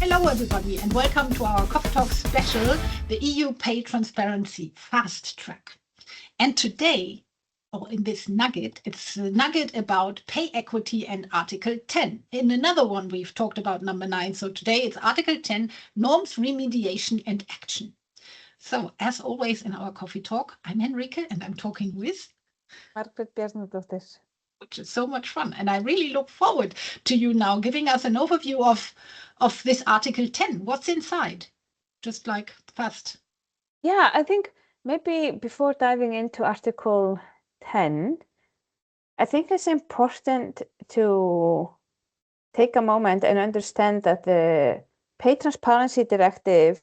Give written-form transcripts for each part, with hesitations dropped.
Hello everybody and welcome to our Coffee Talk special, the EU Pay Transparency Fast Track. And today, or in this nugget, it's a nugget about pay equity and Article 10. In another one, we've talked about number 9. So today it's Article 10, Norms, Remediation and Action. So as always in our Coffee Talk, I'm Henrike and I'm talking with Margrét Bjarnadóttir. Which is so much fun. And I really look forward to you now giving us an overview of this Article 10. What's inside? Just like fast. Yeah, I think maybe before diving into Article 10, I think it's important to take a moment and understand that the Pay Transparency Directive,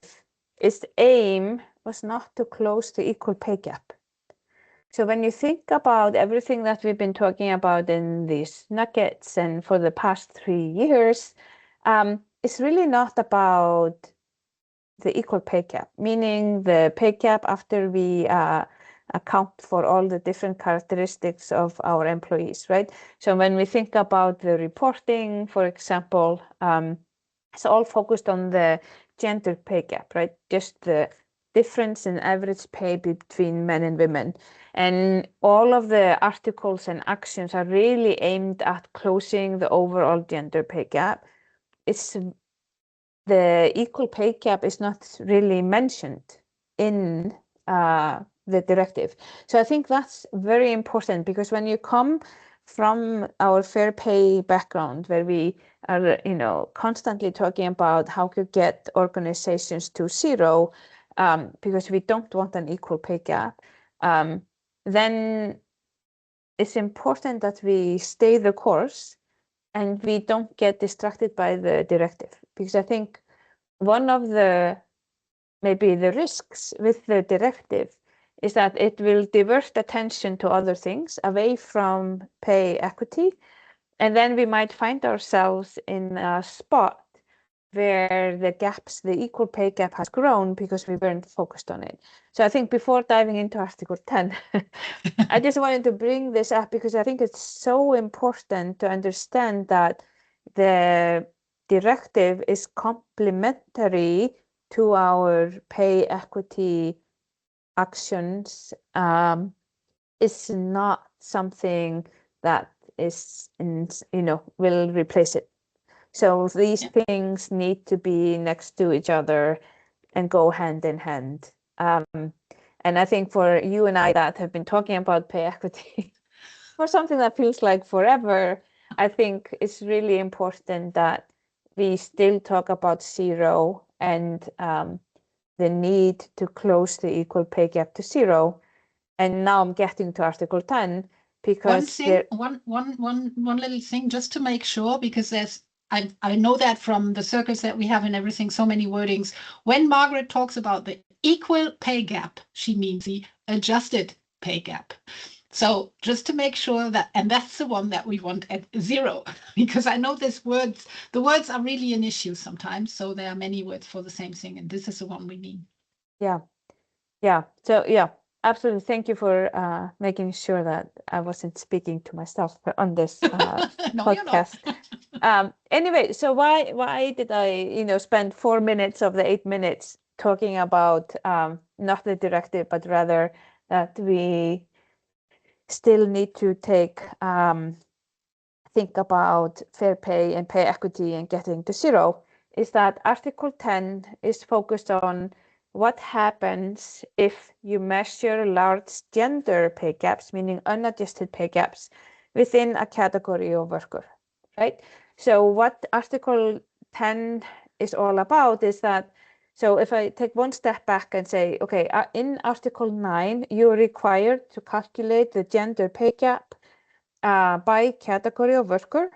its aim was not to close the equal pay gap. So when you think about everything that we've been talking about in these nuggets and for the past 3 years, it's really not about the equal pay gap, meaning the pay gap after we account for all the different characteristics of our employees, right? So when we think about the reporting, for example, it's all focused on the gender pay gap, right? Just the difference in average pay between men and women. And all of the articles and actions are really aimed at closing the overall gender pay gap. It's the equal pay gap is not really mentioned in the directive. So I think that's very important, because when you come from our fair pay background, where we are, constantly talking about how to get organizations to zero, because we don't want an equal pay gap, then it's important that we stay the course and we don't get distracted by the directive. Because I think one of the maybe the risks with the directive is that it will divert attention to other things away from pay equity. And then we might find ourselves in a spot where the equal pay gap has grown because we weren't focused on it. So I think before diving into Article 10, I just wanted to bring this up because I think it's so important to understand that the directive is complementary to our pay equity actions. It's not something that is will replace it. So these things need to be next to each other and go hand in hand. And I think for you and I that have been talking about pay equity for something that feels like forever, I think it's really important that we still talk about zero and the need to close the equal pay gap to zero. And now I'm getting to Article 10 because one little thing just to make sure, because I know that from the circles that we have and everything, so many wordings. When Margrét talks about the equal pay gap, she means the adjusted pay gap. So just to make sure that, and that's the one that we want at zero, because I know the words are really an issue sometimes. So there are many words for the same thing, and this is the one we mean. Yeah. So absolutely. Thank you for making sure that I wasn't speaking to myself on this No, podcast. Anyway, so why did I spend 4 minutes of the 8 minutes talking about not the directive, but rather that we still need to think about fair pay and pay equity and getting to zero, is that Article 10 is focused on what happens if you measure large gender pay gaps, meaning unadjusted pay gaps, within a category of worker, right? So what Article 10 is all about is that, so if I take one step back and say, okay, in Article 9, you're required to calculate the gender pay gap by category of worker.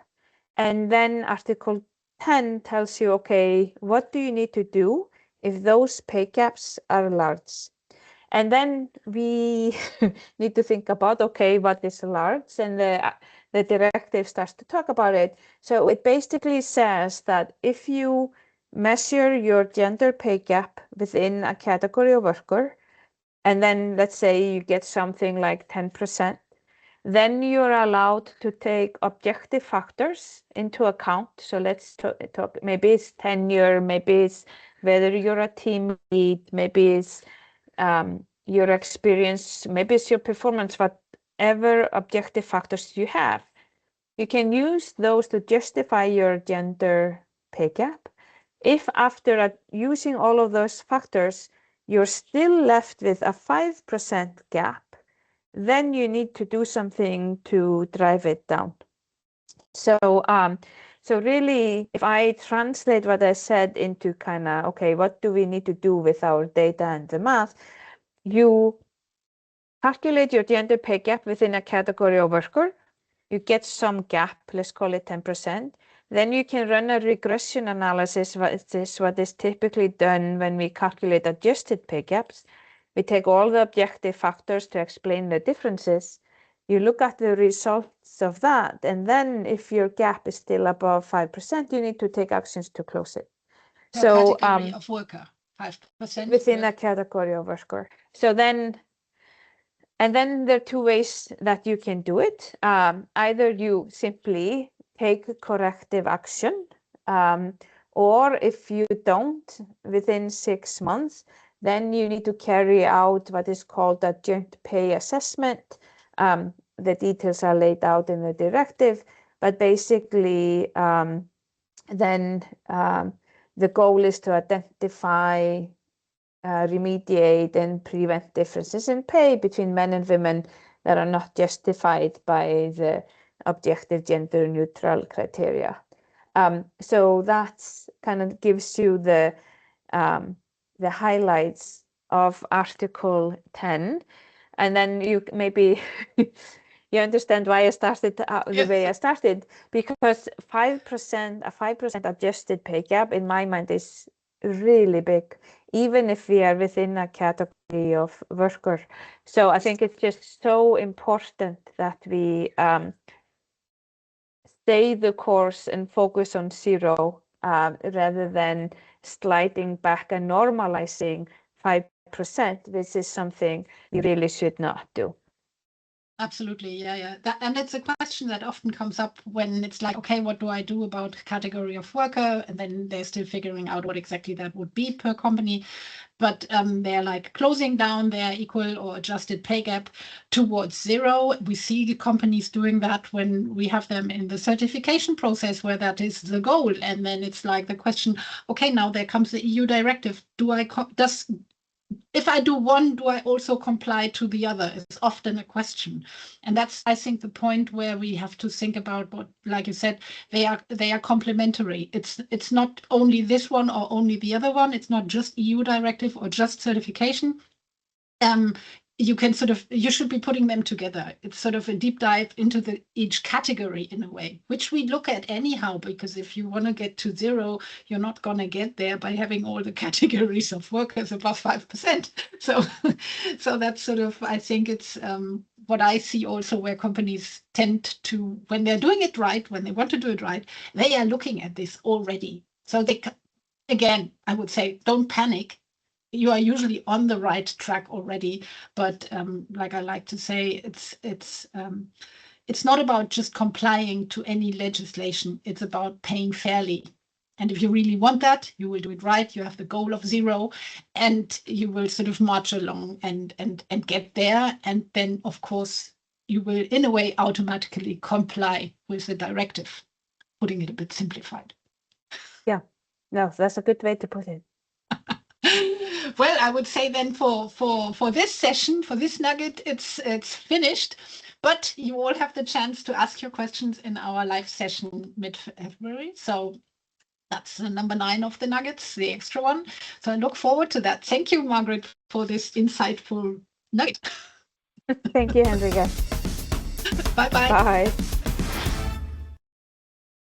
And then Article 10 tells you, okay, what do you need to do if those pay gaps are large? And then we need to think about, okay, what is large? And the directive starts to talk about it. So it basically says that if you measure your gender pay gap within a category of worker, and then let's say you get something like 10%, then you're allowed to take objective factors into account. So let's talk, maybe it's tenure, maybe it's whether you're a team lead, maybe it's your experience, maybe it's your performance, whatever objective factors you have. You can use those to justify your gender pay gap. If after using all of those factors, you're still left with a 5% gap, then you need to do something to drive it down. So really, if I translate what I said into kind of, okay, what do we need to do with our data and the math? You calculate your gender pay gap within a category of worker. You get some gap, let's call it 10%. Then you can run a regression analysis, what is typically done when we calculate adjusted pay gaps. We take all the objective factors to explain the differences. You look at the results of that, and then if your gap is still above 5%, you need to take actions to close it. So category of worker, 5%? Within a category of worker. So then, and then there are two ways that you can do it. Either you simply take corrective action, or if you don't within 6 months, then you need to carry out what is called a joint pay assessment. The details are laid out in the directive, but basically then the goal is to identify, remediate and prevent differences in pay between men and women that are not justified by the objective gender neutral criteria. So that's kind of gives you the highlights of Article 10, and then you maybe you understand why I started the way I started, because a 5% adjusted pay gap in my mind is really big, even if we are within a category of worker. So I think it's just so important that we stay the course and focus on zero rather than sliding back and normalizing 5%, which is something you really should not do. Absolutely, yeah. And it's a question that often comes up when it's like, okay, what do I do about category of worker? And then they're still figuring out what exactly that would be per company. But they're like closing down their equal or adjusted pay gap towards zero. We see companies doing that when we have them in the certification process where that is the goal. And then it's like the question, okay, now there comes the EU directive. If I do one, do I also comply to the other? It's often a question. And that's, I think, the point where we have to think about what, like you said, they are complementary. It's not only this one or only the other one. It's not just EU directive or just certification. You should be putting them together. It's sort of a deep dive into each category in a way, which we look at anyhow, because if you want to get to zero, you're not going to get there by having all the categories of workers above 5%. So that's sort of, I think it's what I see also where companies tend to, when they're doing it right, when they want to do it right, they are looking at this already. So again, I would say, don't panic. You are usually on the right track already, but like I like to say, it's not about just complying to any legislation. It's about paying fairly. And if you really want that, you will do it right. You have the goal of zero, and you will sort of march along and get there. And then, of course, you will, in a way, automatically comply with the directive, putting it a bit simplified. Yeah, no, that's a good way to put it. Well, I would say then for this session, for this nugget, it's finished. But you all have the chance to ask your questions in our live session mid-February. So that's number 9 of the nuggets, the extra one. So I look forward to that. Thank you, Margrét, for this insightful nugget. Thank you, Henrike. Bye-bye. Bye.